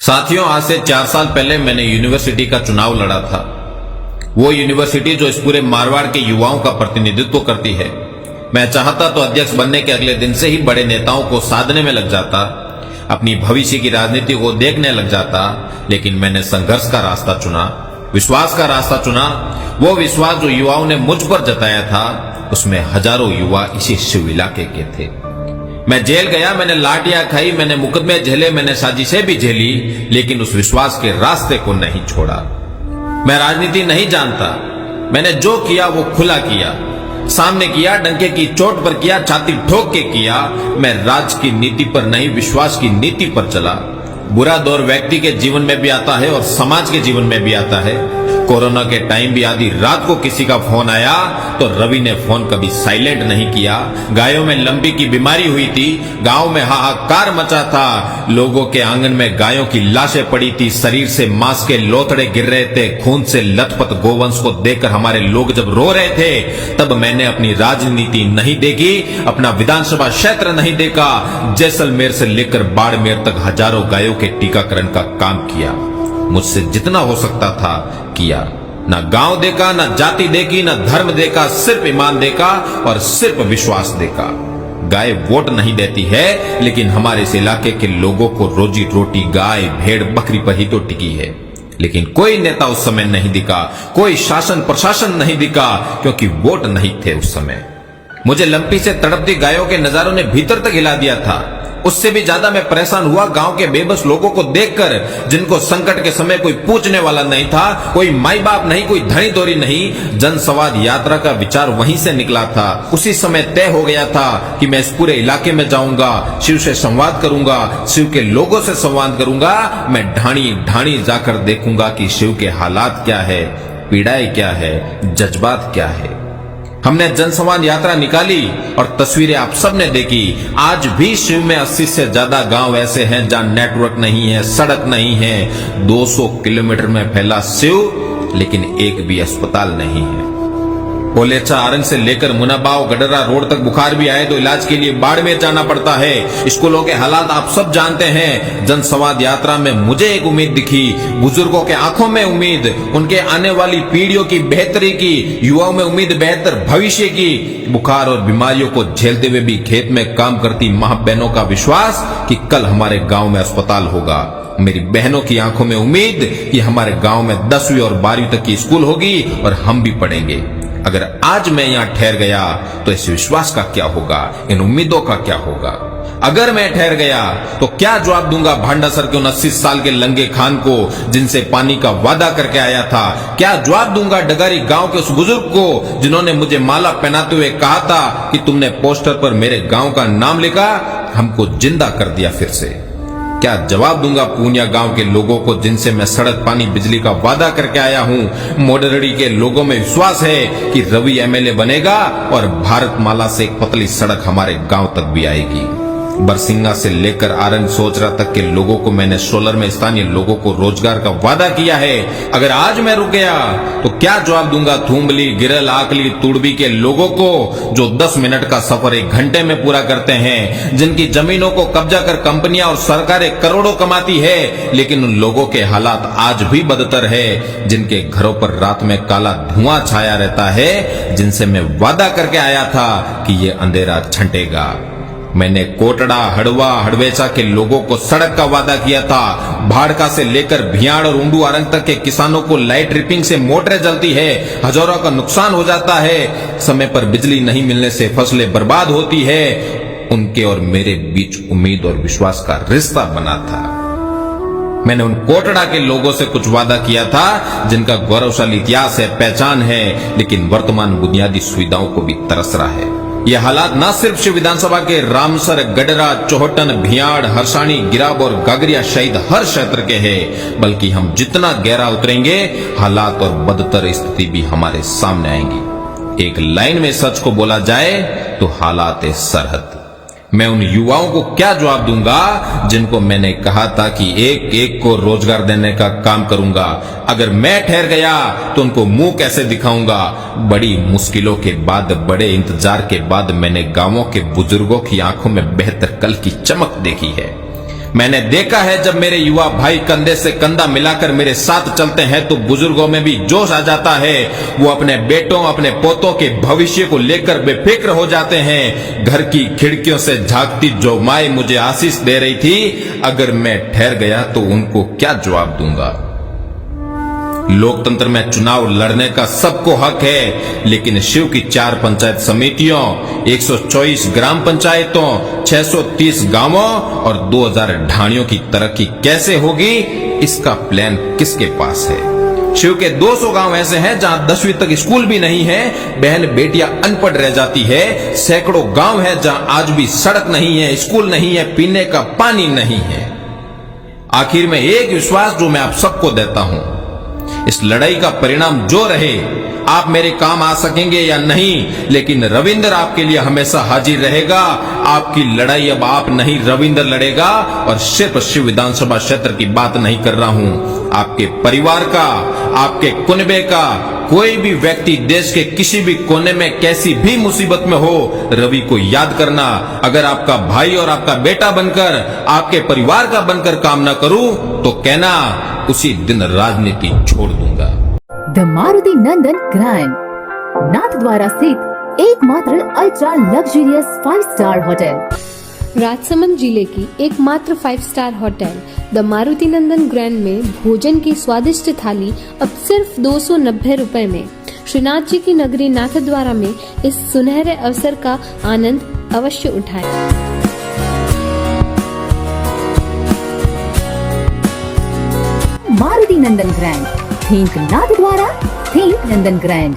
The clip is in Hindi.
साथियों, आज से 4 साल पहले मैंने यूनिवर्सिटी का चुनाव लड़ा था। वो यूनिवर्सिटी जो इस पूरे मारवाड़ के युवाओं का प्रतिनिधित्व करती है। मैं चाहता तो अध्यक्ष बनने के अगले दिन से ही बड़े नेताओं को साधने में लग जाता, अपनी भविष्य की राजनीति को देखने लग जाता, लेकिन मैंने संघर्ष का रास्ता चुना, विश्वास का रास्ता चुना। वो विश्वास जो युवाओं ने मुझ पर जताया था, उसमें हजारों युवा इसी शिव इलाके के थे। मैं जेल गया, मैंने लाठियां खाई, मैंने मुकदमे झेले, मैंने साजिशें भी झेली, लेकिन उस विश्वास के रास्ते को नहीं छोड़ा। मैं राजनीति नहीं जानता, मैंने जो किया वो खुला किया, सामने किया, डंके की चोट पर किया, छाती ठोक के किया। मैं राज की नीति पर नहीं, विश्वास की नीति पर चला। बुरा दौर व्यक्ति के जीवन में भी आता है और समाज के जीवन में भी आता है। कोरोना के टाइम भी आधी रात को किसी का फोन आया तो रवि ने फोन कभी साइलेंट नहीं किया। गायों में लंपी की बीमारी हुई थी, गांव में हाहाकार मचा था, लोगों के आंगन में गायों की लाशें पड़ी थी, शरीर से मांस के लोथड़े गिर रहे थे, खून से लथपथ गोवंश को देखकर हमारे लोग जब रो रहे थे, तब मैंने अपनी राजनीति नहीं देखी, अपना विधानसभा क्षेत्र नहीं देखा। जैसलमेर से लेकर बाड़मेर तक हजारों गायों के टीकाकरण का काम किया। मुझसे जितना हो सकता था किया। ना गांव देखा, ना जाति देखी, ना धर्म देखा, सिर्फ ईमान देखा और सिर्फ विश्वास देखा। गाय वोट नहीं देती है, लेकिन हमारे इस इलाके के लोगों को रोजी रोटी गाय भेड़ बकरी पर ही तो टिकी है। लेकिन कोई नेता उस समय नहीं दिखा, कोई शासन प्रशासन नहीं दिखा, क्योंकि वोट नहीं थे उस समय। मुझे लंपी से तड़पती गायों के नजारों ने भीतर तक हिला दिया था। उससे भी ज्यादा मैं परेशान हुआ गांव के बेबस लोगों को देखकर, जिनको संकट के समय कोई पूछने वाला नहीं था, कोई माई बाप नहीं, कोई धनी दौरी नहीं। जनसंवाद यात्रा का विचार वहीं से निकला था। उसी समय तय हो गया था कि मैं इस पूरे इलाके में जाऊंगा, शिव से संवाद करूंगा, शिव के लोगों से संवाद करूंगा। मैं ढाणी ढाणी जाकर देखूंगा कि शिव के हालात क्या है, पीड़ाएं क्या है, जज्बात क्या है। हमने जनसंवाद यात्रा निकाली और तस्वीरें आप सबने देखी। आज भी शिव में 80 से ज्यादा गांव ऐसे हैं जहां नेटवर्क नहीं है, सड़क नहीं है। 200 किलोमीटर में फैला शिव, लेकिन एक भी अस्पताल नहीं है। कोलेचा आरंग से लेकर मुनाबाव गडरा रोड तक बुखार भी आए तो इलाज के लिए बाड़मेर जाना पड़ता है। स्कूलों के हालात आप सब जानते हैं। जनसंवाद यात्रा में मुझे एक उम्मीद दिखी, बुजुर्गों के आंखों में उम्मीद, उनके आने वाली पीढ़ियों की बेहतरी की, युवाओं में उम्मीद बेहतर भविष्य की। बुखार और बीमारियों को झेलते हुए भी खेत में काम करती मां बहनों का विश्वास कि कल हमारे गांव में अस्पताल होगा। मेरी बहनों की आंखों में उम्मीद कि हमारे गांव में 10वीं और 12वीं तक की स्कूल होगी और हम भी पढ़ेंगे। अगर आज मैं यहाँ ठहर गया तो इस विश्वास का क्या होगा, इन उम्मीदों का क्या होगा? अगर मैं ठहर गया तो क्या जवाब दूंगा भांडासर के उन 80 साल के लंगे खान को, जिनसे पानी का वादा करके आया था? क्या जवाब दूंगा डगारी गांव के उस बुजुर्ग को, जिन्होंने मुझे माला पहनाते हुए कहा था कि तुमने पोस्टर पर मेरे गांव का नाम लिखा, हमको जिंदा कर दिया फिर से? क्या जवाब दूंगा पूनिया गांव के लोगों को, जिनसे मैं सड़क पानी बिजली का वादा करके आया हूं? मोडरडी के लोगों में विश्वास है कि रवि एमएलए बनेगा और भारतमाला से एक पतली सड़क हमारे गांव तक भी आएगी। बरसिंगा से लेकर आरंग सोचरा तक के लोगों को मैंने सोलर में स्थानीय लोगों को रोजगार का वादा किया है। अगर आज मैं रुक गया तो क्या जवाब दूंगा थूमली, गिरल, आकली, तुड़बी के लोगों को, जो 10 मिनट का सफर 1 घंटे में पूरा करते हैं, जिनकी जमीनों को कब्जा कर कंपनियां और सरकारें करोड़ों कमाती है, लेकिन उन लोगों के हालात आज भी बदतर है, जिनके घरों पर रात में काला धुआं छाया रहता है, जिनसे मैं वादा करके आया था कि ये अंधेरा छंटेगा। मैंने कोटड़ा, हड़वा, हड़वेचा के लोगों को सड़क का वादा किया था। भाड़का से लेकर भियाड़ और उंडू आरंग तक के किसानों को लाइट ट्रिपिंग से मोटरें जलती है, हजारों का नुकसान हो जाता है, समय पर बिजली नहीं मिलने से फसलें बर्बाद होती है। उनके और मेरे बीच उम्मीद और विश्वास का रिश्ता बना था। मैंने उन कोटड़ा के लोगों से कुछ वादा किया था, जिनका गौरवशाली इतिहास है, पहचान है, लेकिन वर्तमान बुनियादी सुविधाओं को भी तरस रहा है। ये हालात न सिर्फ शिव विधानसभा के रामसर, गडरा, चौहटन, भियाड़, हरसाणी, गिराब और गागरिया शहीद हर क्षेत्र के हैं, बल्कि हम जितना गहरा उतरेंगे, हालात और बदतर स्थिति भी हमारे सामने आएंगी। एक लाइन में सच को बोला जाए तो हालात है सरहद। मैं उन युवाओं को क्या जवाब दूंगा, जिनको मैंने कहा था कि एक एक को रोजगार देने का काम करूंगा? अगर मैं ठहर गया तो उनको मुंह कैसे दिखाऊंगा? बड़ी मुश्किलों के बाद, बड़े इंतजार के बाद मैंने गांवों के बुजुर्गों की आंखों में बेहतर कल की चमक देखी है। मैंने देखा है जब मेरे युवा भाई कंधे से कंधा मिलाकर मेरे साथ चलते हैं तो बुजुर्गों में भी जोश आ जाता है। वो अपने बेटों अपने पोतों के भविष्य को लेकर बेफिक्र हो जाते हैं। घर की खिड़कियों से झांकती जो माए मुझे आशीष दे रही थी, अगर मैं ठहर गया तो उनको क्या जवाब दूंगा। लोकतंत्र में चुनाव लड़ने का सबको हक है, लेकिन शिव की 4 पंचायत समितियों, 124 ग्राम पंचायतों, 630 गांवों और 2000 ढाणियों की तरक्की कैसे होगी, इसका प्लान किसके पास है। शिव के 200 गांव ऐसे हैं जहां 10वीं तक स्कूल भी नहीं है, बहन बेटियां अनपढ़ रह जाती है। सैकड़ों गांव है जहां आज भी सड़क नहीं है, स्कूल नहीं है, पीने का पानी नहीं है। आखिर में एक विश्वास जो मैं आप सबको देता हूं, इस लड़ाई का परिणाम जो रहे, आप मेरे काम आ सकेंगे या नहीं, लेकिन रविंद्र आपके लिए हमेशा हाजिर रहेगा। आपकी लड़ाई अब आप नहीं, रविंद्र लड़ेगा। और सिर्फ शिव विधानसभा क्षेत्र की बात नहीं कर रहा हूं, आपके परिवार का, आपके कुनबे का, कोई भी व्यक्ति देश के किसी भी कोने में कैसी भी मुसीबत में हो, रवि को याद करना। अगर आपका भाई और आपका बेटा बनकर, आपके परिवार का बनकर काम ना करूं तो कहना उसी दिन राजनीति छोड़ दूंगा। The Maruti Nandan grand Nathdwara स्थित एकमात्र ultra luxurious 5 star hotel. Rajsamand जिले की एकमात्र 5 star hotel the Maruti Nandan grand में भोजन की स्वादिष्ट थाली अब सिर्फ 290 रुपए में। श्रीनाथ जी की नगरी नाथद्वारा में इस सुनहरे अवसर का आनंद अवश्य उठाएं। मारुति नंदन ग्रैंड, थिंक नाथद्वारा, थिंक नंदन ग्रैंड।